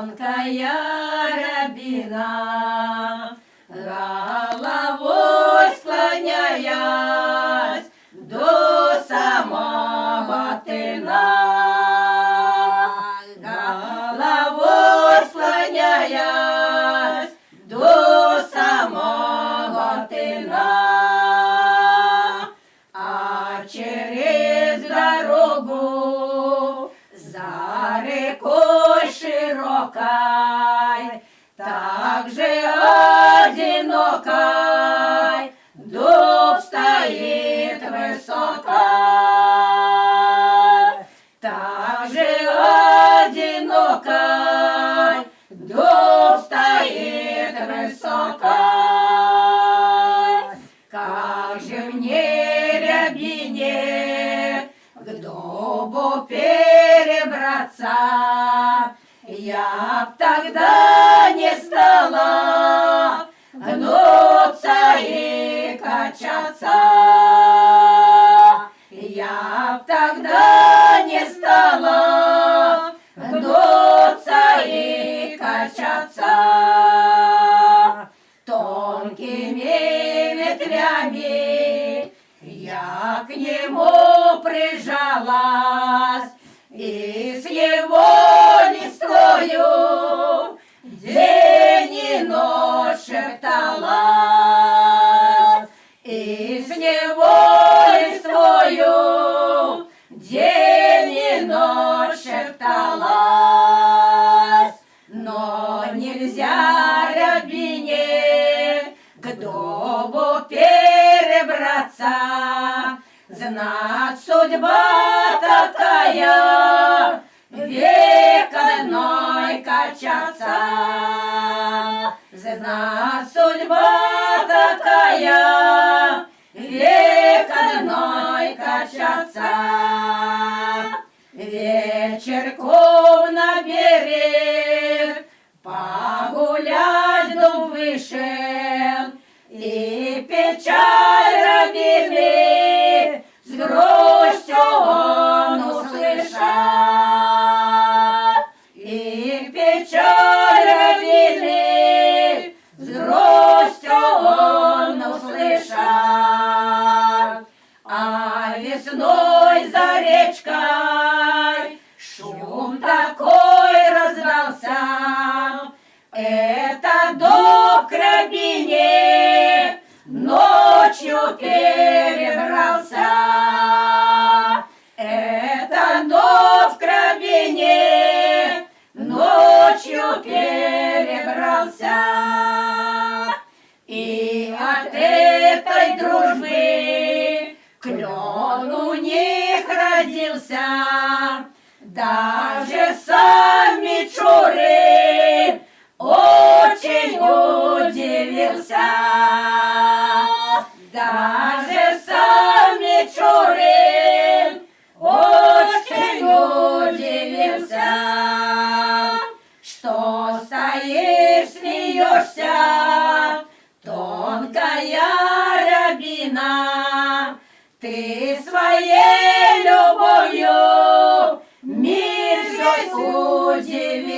тонкая рябина, головой склоняясь до самого тына, головой склоняясь до самого тына, а через дорогу за рекой широкой, так же одинокой, дуб стоит высокой, так же одинокой, дуб стоит высокой. Как же мне, рябине, к дубу перебраться, я б тогда не стала гнуться и качаться, я б тогда не стала гнуться и качаться. Тонкими ветвями я к нему прижалась и с его листвою день и ночь шепталась, и с него листвою день и ночь шепталась. Но нельзя рябине к дубу перебраться, знать судьба такая, век одной качаться, знать судьба такая, век одной качаться. Вечерком на берег погулять дуб вышел, и печаль рябины с грустью он услышал, и печаль рябины с грустью он услышал. А весной за речкой шум такой раздался, это дуб к рябине ночью перебрался, это дуб к рябине ночью перебрался. И от этой дружбы клен у них родился, даже сам Мичурин очень удивился, даже сам Мичурин очень удивился, что стоишь, смеешься, тонкая рябина, ты своей любовью мир весь удивил.